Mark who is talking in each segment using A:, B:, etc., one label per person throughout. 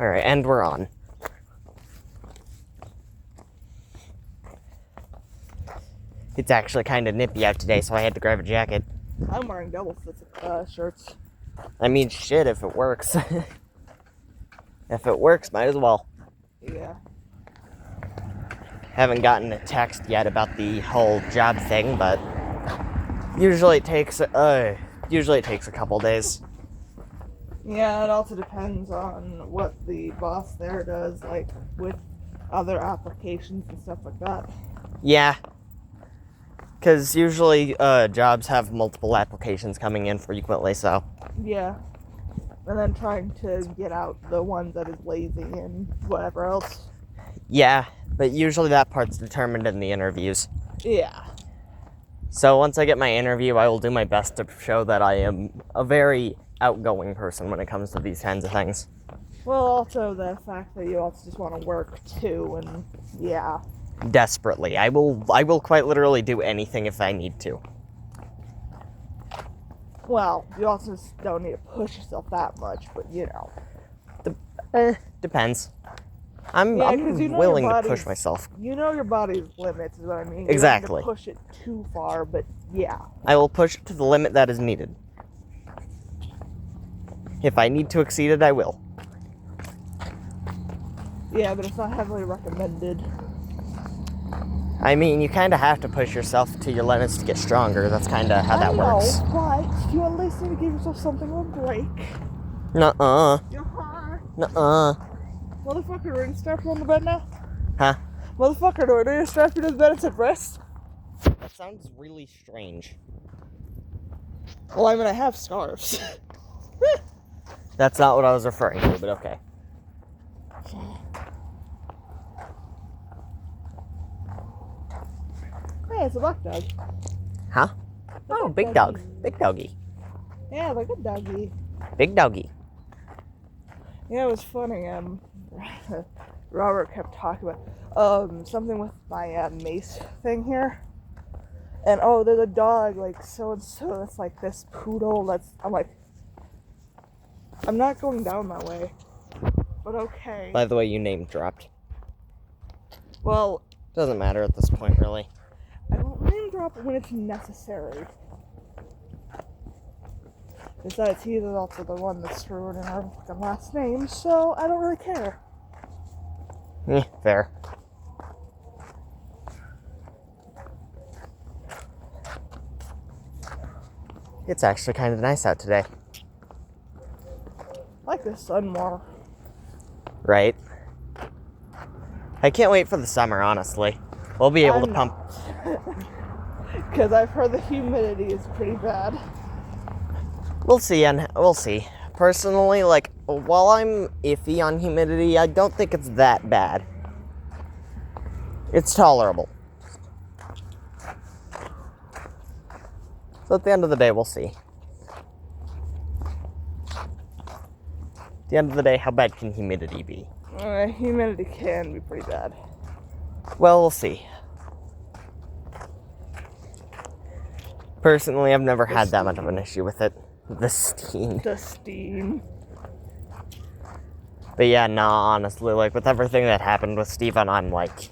A: Alright, and we're on. It's actually kind of nippy out today, so I had to grab a jacket.
B: I'm wearing double shirts.
A: I mean, shit, if it works. If it works, might as well.
B: Yeah.
A: Haven't gotten a text yet about the whole job thing, but usually it takes a couple days.
B: Yeah, it also depends on what the boss there does, like with other applications and stuff like that.
A: Yeah. Because usually jobs have multiple applications coming in frequently, so.
B: Yeah. And then trying to get out the ones that is lazy and whatever else.
A: Yeah, but usually that part's determined in the interviews.
B: Yeah.
A: So once I get my interview, I will do my best to show that I am a very outgoing person when it comes to these kinds of things.
B: Well, also the fact that you also just want to work too, and yeah.
A: Desperately. I will quite literally do anything if I need to.
B: Well, you also just don't need to push yourself that much, but you know.
A: Depends. I'm
B: you know
A: willing to push myself.
B: You know your body's limits is what I mean.
A: Exactly.
B: You don't need to push it too far, but yeah.
A: I will push it to the limit that is needed. If I need to exceed it, I will.
B: Yeah, but it's not heavily recommended.
A: I mean, you kind of have to push yourself to your limits to get stronger. That's kind of how that works.
B: But you at least need to give yourself something of a break.
A: Nuh-uh.
B: Yeah.
A: Nuh-uh.
B: Motherfucker, are you strapped on the bed now?
A: Huh?
B: Motherfucker, do I need to strap you to the bed and said rest?
A: That sounds really strange.
B: Well, I mean, I have scarves.
A: That's not what I was referring to, but okay.
B: Hey, it's a black dog.
A: Huh? Oh, big dog. Big doggy.
B: Yeah, like a doggy.
A: Big doggy.
B: Yeah, it was funny. Robert kept talking about something with my mace thing here. And oh, there's a dog like so and so that's like this poodle I'm like, I'm not going down that way. But okay.
A: By the way, you name dropped.
B: Well,
A: Doesn't matter at this point, really.
B: I don't name drop when it's necessary. Besides, he is also the one that's screwed in our fucking last name, so I don't really care.
A: Fair. It's actually kind of nice out today.
B: I like the sun more.
A: Right? I can't wait for the summer, honestly. We'll be able to pump.
B: Because I've heard the humidity is pretty bad.
A: We'll see, and we'll see. Personally, like, while I'm iffy on humidity, I don't think it's that bad. It's tolerable. So at the end of the day, we'll see. At the end of the day, how bad can humidity be?
B: Humidity can be pretty bad.
A: Well, we'll see. Personally, I've never had that much of an issue with it. The steam.
B: The steam.
A: But yeah, nah, honestly, like, with everything that happened with Steven, I'm like...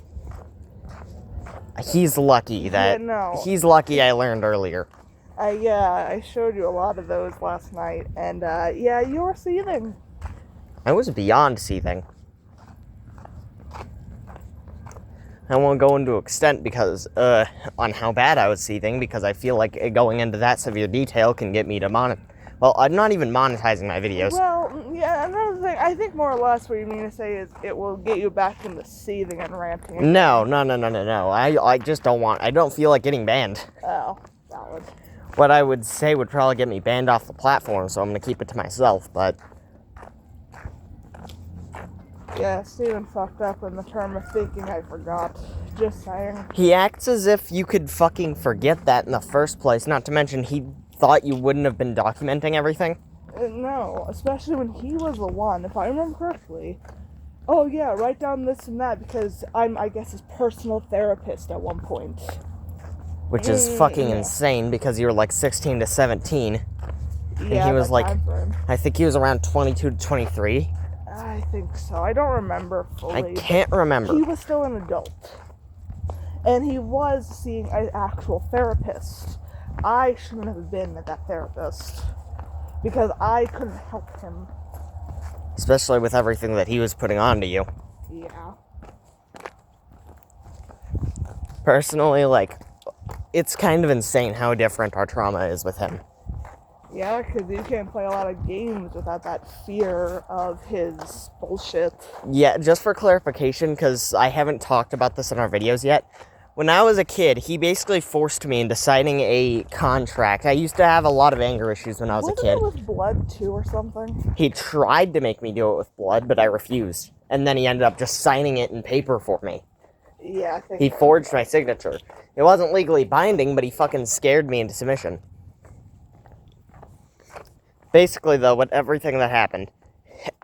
A: He's lucky that...
B: Yeah, no.
A: He's lucky I learned earlier.
B: I showed you a lot of those last night, and yeah, you were seething.
A: I was beyond seething. I won't go into extent because, on how bad I was seething, because I feel like going into that severe detail can get me to Well, I'm not even monetizing my videos.
B: Well, yeah, another thing, I think more or less what you mean to say is it will get you back into seething and ranting.
A: No. I just don't want... I don't feel like getting banned.
B: Oh, valid.
A: What I would say would probably get me banned off the platform, so I'm going to keep it to myself, but...
B: Yeah, Steven fucked up in the term of thinking I forgot. Just saying.
A: He acts as if you could fucking forget that in the first place, not to mention he thought you wouldn't have been documenting everything.
B: No, especially when he was the one, if I remember correctly. Oh yeah, write down this and that because I'm, I guess, his personal therapist at one point.
A: Which is fucking insane because you were like 16 to 17. And
B: Yeah,
A: he was like,
B: time frame.
A: I think he was around 22 to 23.
B: I think so. I don't remember fully.
A: I can't remember.
B: He was still an adult. And he was seeing an actual therapist. I shouldn't have been at that therapist. Because I couldn't help him.
A: Especially with everything that he was putting on to you.
B: Yeah.
A: Personally, like, it's kind of insane how different our trauma is with him.
B: Yeah, because you can't play a lot of games without that fear of his bullshit.
A: Yeah, just for clarification, because I haven't talked about this in our videos yet. When I was a kid, he basically forced me into signing a contract. I used to have a lot of anger issues when I was a kid.
B: Wasn't it with blood, too, or something?
A: He tried to make me do it with blood, but I refused. And then he ended up just signing it in paper for me.
B: Yeah, I think
A: He forged my signature. It wasn't legally binding, but he fucking scared me into submission. Basically, though, with everything that happened,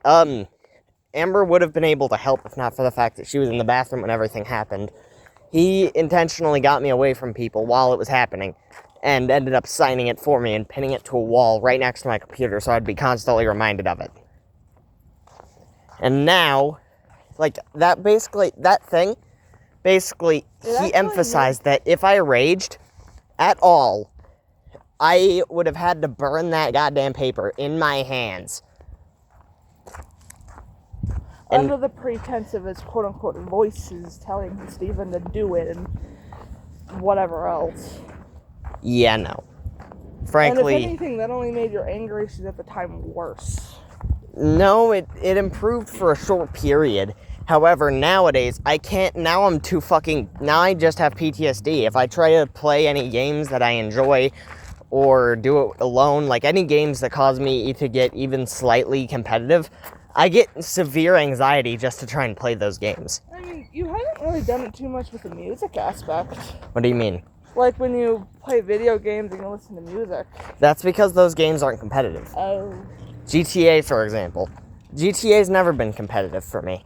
A: Amber would have been able to help if not for the fact that she was in the bathroom when everything happened. He intentionally got me away from people while it was happening and ended up signing it for me and pinning it to a wall right next to my computer so I'd be constantly reminded of it. And now, like, that thing, he emphasized that if I raged at all, I would have had to burn that goddamn paper in my hands.
B: Under the pretense of his quote-unquote voices telling Steven to do it and whatever else.
A: Yeah, no. Frankly...
B: And if anything, that only made your anger issues at the time worse.
A: No, it improved for a short period. However, nowadays, I can't... Now I'm too fucking... Now I just have PTSD. If I try to play any games that I enjoy... or do it alone, like any games that cause me to get even slightly competitive, I get severe anxiety just to try and play those games.
B: I mean, you haven't really done it too much with the music aspect.
A: What do you mean?
B: Like when you play video games and you listen to music.
A: That's because those games aren't competitive.
B: Oh.
A: GTA, for example. GTA's never been competitive for me.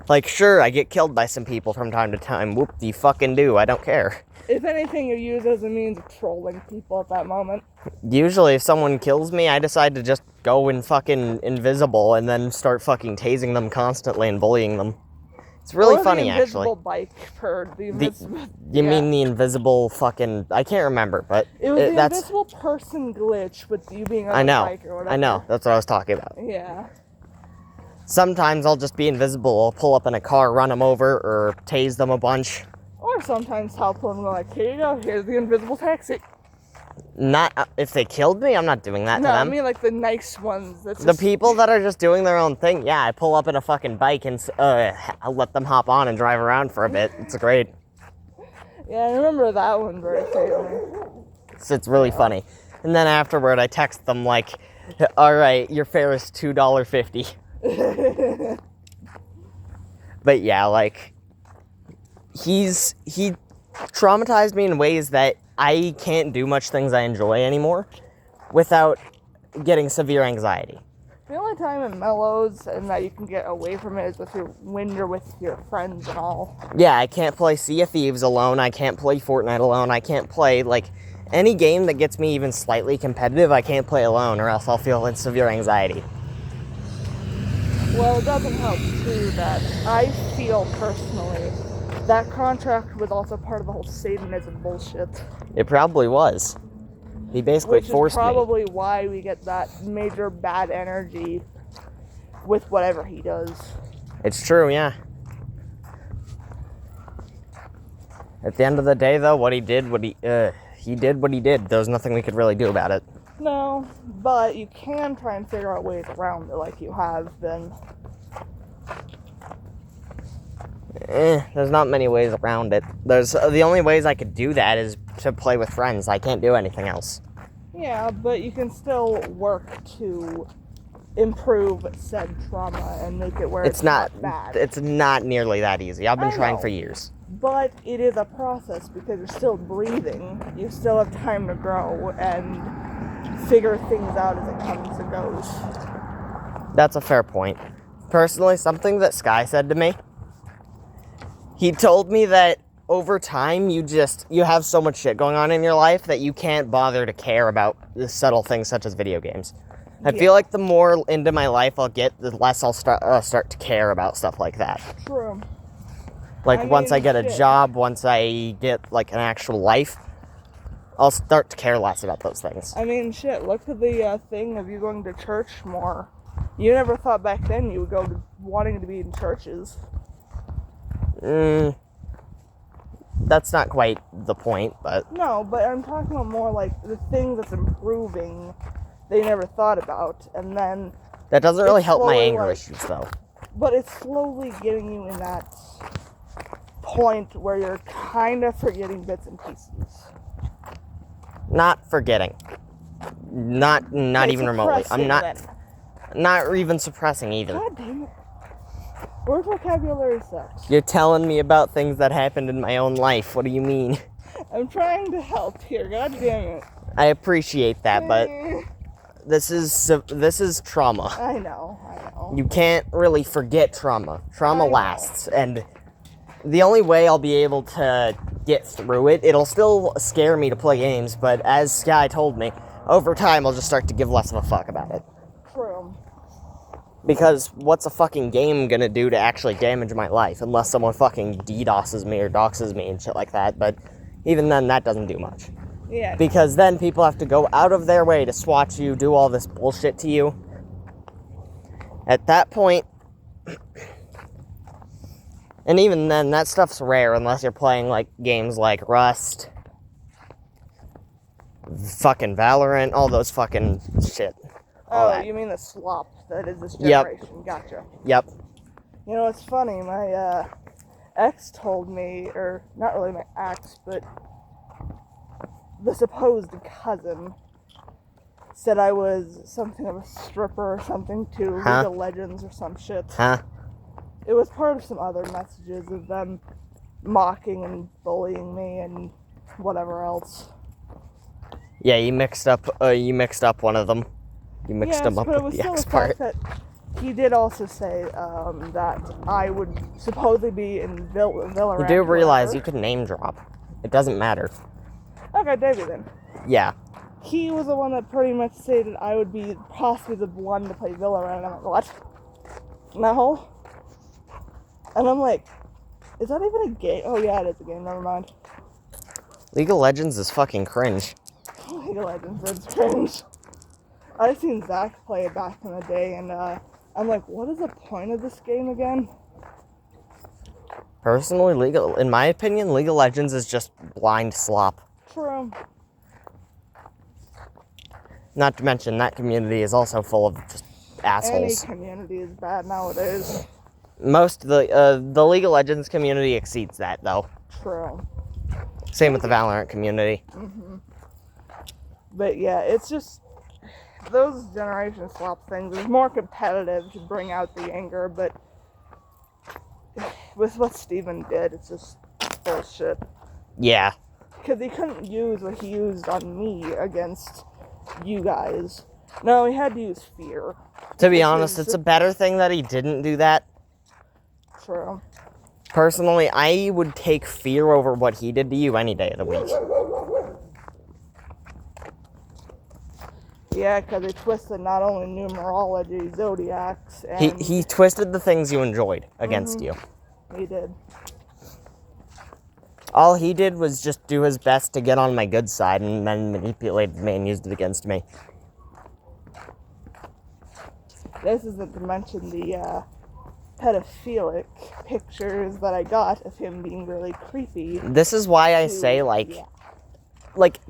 A: Like, sure, I get killed by some people from time to time. Whoop-de-fucking-do, I don't care.
B: If anything, you use it as a means of trolling people at that moment.
A: Usually, if someone kills me, I decide to just go in fucking invisible and then start fucking tasing them constantly and bullying them. It's really funny, actually.
B: The invisible bike for the invisible...
A: You mean the invisible fucking... I can't remember, but...
B: It was the invisible person glitch with you being on a bike or whatever.
A: I know, that's what I was talking about.
B: Yeah.
A: Sometimes I'll just be invisible. I'll pull up in a car, run them over, or tase them a bunch.
B: Or sometimes I'll pull them and go like, here you go, here's the invisible taxi.
A: Not... if they killed me, I'm not doing that to them.
B: No, I mean like the nice ones. That's
A: the people that are just doing their own thing, yeah, I pull up in a fucking bike and I'll let them hop on and drive around for a bit. It's great.
B: Yeah, I remember that one very clearly.
A: It's really funny. And then afterward, I text them like, alright, your fare is $2.50. But yeah, like, he traumatized me in ways that I can't do much things I enjoy anymore without getting severe anxiety.
B: The only time it mellows and that you can get away from it is when you're with your friends and all.
A: Yeah, I can't play Sea of Thieves alone, I can't play Fortnite alone, I can't play, like, any game that gets me even slightly competitive, I can't play alone or else I'll feel in severe anxiety.
B: Well, it doesn't help, too, that I feel personally that contract was also part of the whole Satanism bullshit.
A: It probably was. He basically forced me.
B: Which is probably why we get that major bad energy with whatever he does.
A: It's true, yeah. At the end of the day, though, he did what he did. There was nothing we could really do about it.
B: No, but you can try and figure out ways around it like you have been.
A: There's not many ways around it. The only ways I could do that is to play with friends. I can't do anything else.
B: Yeah, but you can still work to improve said trauma and make it where it's not bad.
A: It's not nearly that easy. I've been trying for years.
B: But it is a process because you're still breathing. You still have time to grow and figure things out as it comes and goes.
A: That's a fair point. Personally, something that Sky said to me, he told me that over time you have so much shit going on in your life that you can't bother to care about the subtle things such as video games. I feel like the more into my life I'll get, the less I'll start to care about stuff like that.
B: True.
A: Like, once I get a job, once I get, like, an actual life, I'll start to care less about those things.
B: I mean, shit, look at the thing of you going to church more. You never thought back then you would go to wanting to be in churches.
A: That's not quite the point, but...
B: No, but I'm talking about more like the thing that's improving they never thought about, and then...
A: That doesn't really help my anger issues, though.
B: But it's slowly getting you in that point where you're kind of forgetting bits and pieces.
A: Not forgetting. Not even remotely. I'm not even suppressing either.
B: God damn it. Word vocabulary sucks.
A: You're telling me about things that happened in my own life. What do you mean?
B: I'm trying to help here. God damn it.
A: I appreciate that, but this is trauma.
B: I know.
A: You can't really forget trauma. Trauma lasts, and the only way I'll be able to get through it, it'll still scare me to play games, but as Sky told me, over time I'll just start to give less of a fuck about it.
B: True.
A: Because what's a fucking game gonna do to actually damage my life, unless someone fucking DDoSes me or doxes me and shit like that, but even then, that doesn't do much.
B: Yeah.
A: Because then people have to go out of their way to swat you, do all this bullshit to you. At that point, and even then, that stuff's rare unless you're playing, like, games like Rust, fucking Valorant, all those fucking shit.
B: Oh, you mean the slop that is this generation. Yep. Gotcha.
A: Yep.
B: You know, it's funny, my ex told me, or not really my ex, but the supposed cousin said I was something of a stripper or something to League of Legends or some shit. It was part of some other messages of them mocking and bullying me and whatever else.
A: Yeah, you mixed up one of them. You mixed them up with the X part.
B: That he did also say that I would supposedly be in Valorant.
A: You do realize you could name drop. It doesn't matter.
B: Okay, David then.
A: Yeah.
B: He was the one that pretty much stated I would be possibly the one to play Valorant. And I'm like, what? No? And I'm like, is that even a game? Oh yeah, it is a game, never mind.
A: League of Legends is fucking cringe.
B: League of Legends is cringe. I've seen Zach play it back in the day, and I'm like, what is the point of this game again?
A: Personally, in my opinion, League of Legends is just blind slop.
B: True.
A: Not to mention, that community is also full of just assholes.
B: Any community is bad nowadays.
A: Most of the League of Legends community exceeds that, though.
B: True.
A: Same with the Valorant community.
B: Mm-hmm. But yeah, it's just... those generation swap things is more competitive to bring out the anger, but with what Steven did, it's just bullshit.
A: Yeah.
B: Because he couldn't use what he used on me against you guys. No, he had to use fear.
A: To be honest, it's a better thing that he didn't do that.
B: True.
A: Personally, I would take fear over what he did to you any day of the week.
B: Yeah, because he twisted not only numerology, zodiacs, and...
A: He twisted the things you enjoyed against you.
B: He did.
A: All he did was just do his best to get on my good side and then manipulated me and used it against me.
B: This isn't to mention the pedophilic pictures that I got of him being really creepy.
A: This is why I say, like,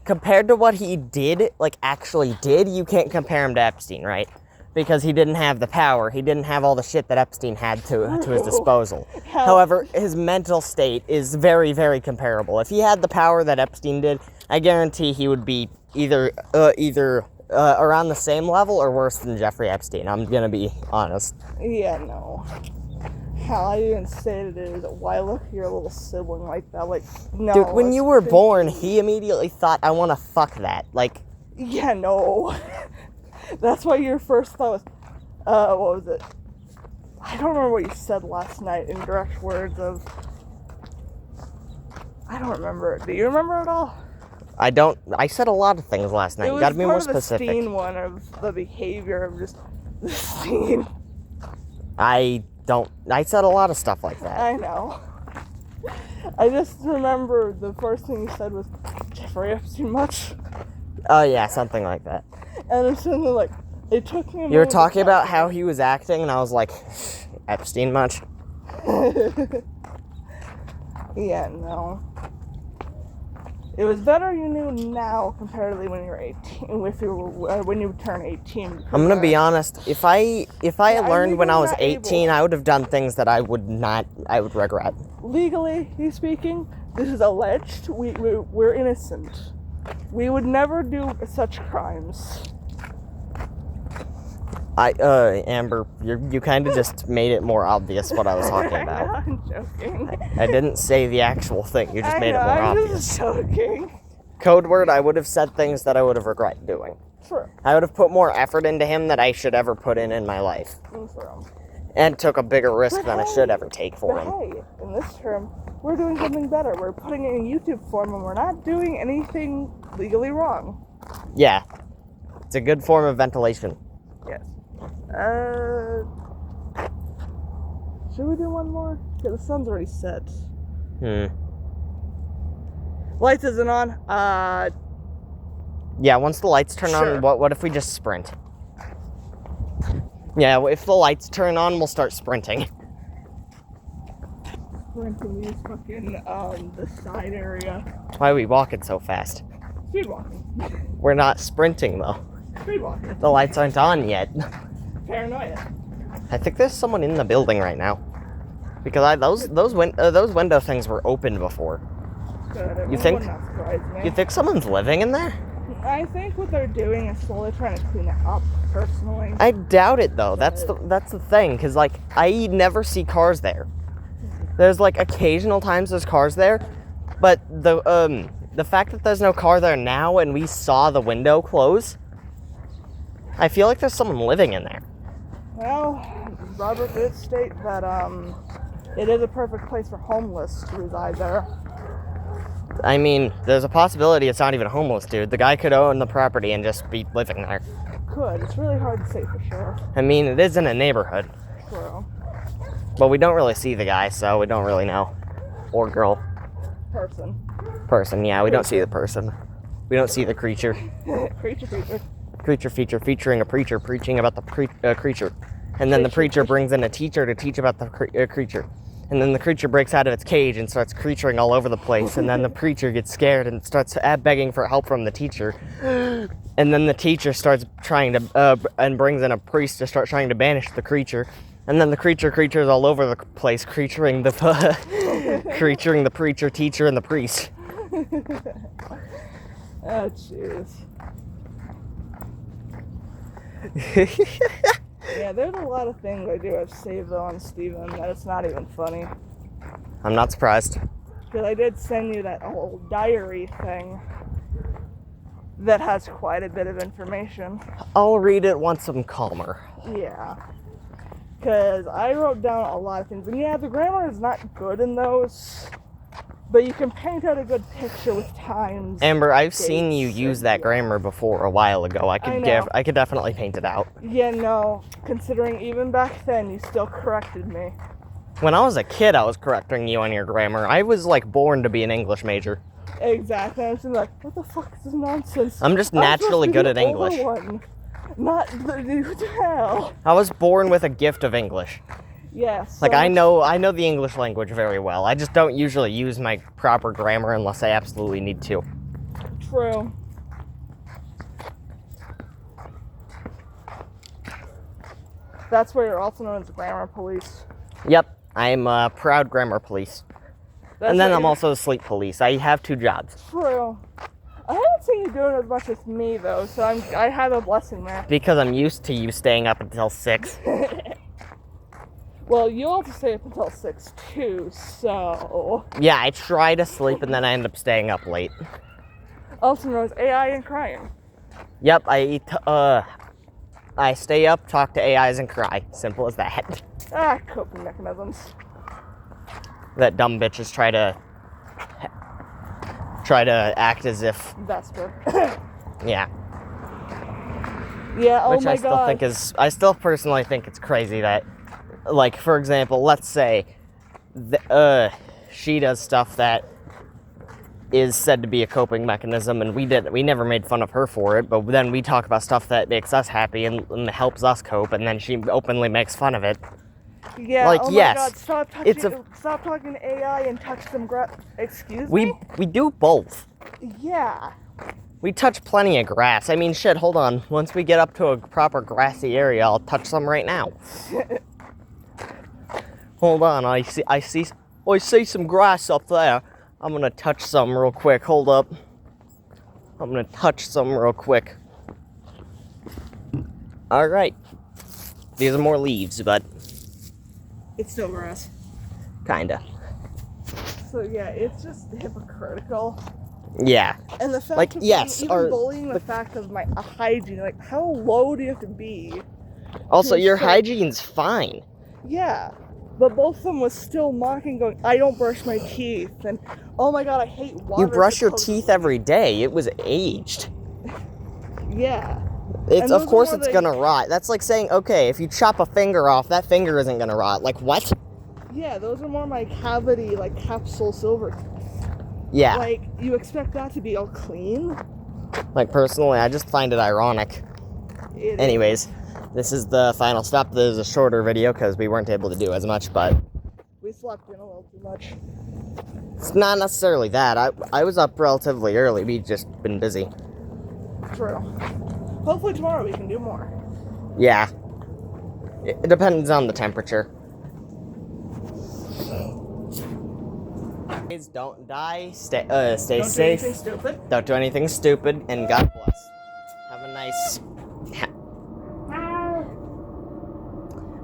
A: compared to what he did, actually did, you can't compare him to Epstein, right? Because he didn't have the power. He didn't have all the shit that Epstein had to his disposal. However, his mental state is very, very comparable. If he had the power that Epstein did, I guarantee he would be either around the same level or worse than Jeffrey Epstein. I'm gonna be honest.
B: Yeah, no. Hell, I even stated it as, why look at your little sibling like that? Like, no.
A: Dude, when you were born, he immediately thought, I want to fuck that. Like...
B: Yeah, no. That's why your first thought was, what was it? I don't remember what you said last night in direct words of... I don't remember. Do you remember at all?
A: I said a lot of things last night. You gotta be more specific.
B: It was part of the Steen one of the behavior of just the Steen.
A: I said a lot of stuff like that.
B: I know. I just remember the first thing you said was, Jeffrey Epstein much?
A: Oh, yeah, something like that.
B: And it's something like, it took me a
A: You were talking about how he was acting, and I was like, Epstein much?
B: Yeah, no. It was better you knew now comparatively when you were 18, when you turn 18.
A: I'm gonna be honest, if I learned when I was 18, I would have done things that I would regret.
B: Legally speaking, this is alleged. We're innocent. We would never do such crimes.
A: Amber, you kind of just made it more obvious what I was talking about.
B: I'm joking.
A: I didn't say the actual thing, you just made it more obvious.
B: I'm just joking.
A: Code word, I would have said things that I would have regretted doing.
B: True.
A: I would have put more effort into him than I should ever put in my life.
B: True.
A: And took a bigger risk than I should ever take for him.
B: Hey, in this term, we're doing something better. We're putting it in YouTube form and we're not doing anything legally wrong.
A: Yeah. It's a good form of ventilation.
B: Yes. Should we do one more? Yeah, the sun's already set. Lights isn't on.
A: Yeah, once the lights turn on, what if we just sprint? Yeah, if the lights turn on, we'll start sprinting.
B: Sprinting these fucking, the side area.
A: Why are we walking so fast?
B: Speed walking.
A: We're not sprinting, though.
B: Speed walking.
A: The lights aren't on yet.
B: Paranoia.
A: I think there's someone in the building right now. Because those window things were open before.
B: Good.
A: You think?
B: Would not surprise me.
A: You think someone's living in there?
B: I think what they're doing is slowly trying to clean it up, personally.
A: I doubt it, though. That's the thing, because, like, I never see cars there. There's, like, occasional times there's cars there, but the fact that there's no car there now and we saw the window close, I feel like there's someone living in there.
B: Well, Robert did state that, it is a perfect place for homeless to reside there.
A: I mean, there's a possibility it's not even a homeless dude. The guy could own the property and just be living there.
B: Could. It's really hard to say for sure.
A: I mean, it is in a neighborhood.
B: True.
A: But we don't really see the guy, so we don't really know. Or girl.
B: Person,
A: yeah, we don't see the person. We don't see the creature. Creature feature featuring a preacher preaching about the creature. And then the preacher brings in a teacher to teach about the creature. And then the creature breaks out of its cage and starts creaturing all over the place. And then the preacher gets scared and starts begging for help from the teacher. And then the teacher starts trying to, and brings in a priest to start trying to banish the creature. And then the creature's all over the place, creaturing the preacher, teacher, and the priest.
B: Oh, jeez. Yeah, there's a lot of things I do have saved though on Steven that it's not even funny.
A: I'm not surprised.
B: Because I did send you that whole diary thing that has quite a bit of information.
A: I'll read it once I'm calmer.
B: Yeah. Because I wrote down a lot of things. And yeah, the grammar is not good in those. But you can paint out a good picture with times.
A: Amber, I've seen you use that grammar before a while ago. I could definitely paint it out.
B: Yeah, no. Considering even back then, you still corrected me.
A: When I was a kid, I was correcting you on your grammar. I was, like, born to be an English major.
B: Exactly. I was like, what the fuck is this nonsense?
A: I'm just naturally good at English.
B: Not the hell.
A: I was born with a gift of English.
B: Yes.
A: Like, I know the English language very well. I just don't usually use my proper grammar unless I absolutely need to.
B: True. That's where you're also known as the grammar police.
A: Yep, I'm a proud grammar police. And then I'm also a sleep police. I have 2 jobs.
B: True. I haven't seen you doing as much as me, though, so I have a blessing there.
A: Because I'm used to you staying up until 6.
B: Well, you also stay up until 6, too, so...
A: Yeah, I try to sleep and then I end up staying up late.
B: Also known as AI and crying.
A: Yep, I stay up, talk to AIs, and cry. Simple as that.
B: Coping mechanisms.
A: That dumb bitches try try to act as if,
B: Vesper.
A: yeah.
B: Yeah, oh
A: Which
B: my
A: I still
B: god.
A: think is, I still personally think it's crazy that, like, for example, let's say, she does stuff that is said to be a coping mechanism, and we never made fun of her for it, but then we talk about stuff that makes us happy and helps us cope, and then she openly makes fun of it.
B: Yeah,
A: Like,
B: oh
A: yes,
B: my god, stop talking to AI and touch some excuse me?
A: We do both.
B: Yeah.
A: We touch plenty of grass. I mean, shit, hold on. Once we get up to a proper grassy area, I'll touch some right now. Hold on, I see some grass up there. I'm gonna touch some real quick. Hold up. I'm gonna touch some real quick. Alright. These are more leaves, but
B: It's still grass.
A: kinda.
B: So yeah, it's just hypocritical.
A: Yeah.
B: And the fact
A: Like,
B: of
A: yes,
B: even bullying the fact of my hygiene, like how low do you have to be?
A: Also, your
B: So-
A: hygiene's fine.
B: Yeah. But both of them was still mocking, going, I don't brush my teeth, and oh my god, I hate water.
A: You brush your
B: supposedly.
A: teeth every day. It was aged.
B: Yeah.
A: It's
B: And
A: of
B: those are
A: course
B: more
A: it's
B: like-
A: gonna rot. That's like saying, okay, if you chop a finger off, that finger isn't gonna rot. Like what?
B: Yeah, those are more my cavity, like capsule silver teeth.
A: Yeah.
B: Like, you expect that to be all clean?
A: Like personally, I just find it ironic.
B: It
A: Anyways, this is the final stop. This is a shorter video because we weren't able to do as much, but
B: We slept in a little too much.
A: it's not necessarily that. I was up relatively early. We've just been busy.
B: True. Hopefully tomorrow we can do more.
A: Yeah. It depends on the temperature. Please don't die. Stay
B: Don't do
A: safe.
B: anything stupid.
A: Don't do anything stupid, and God bless. Have a nice.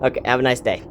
A: Okay, have a nice day.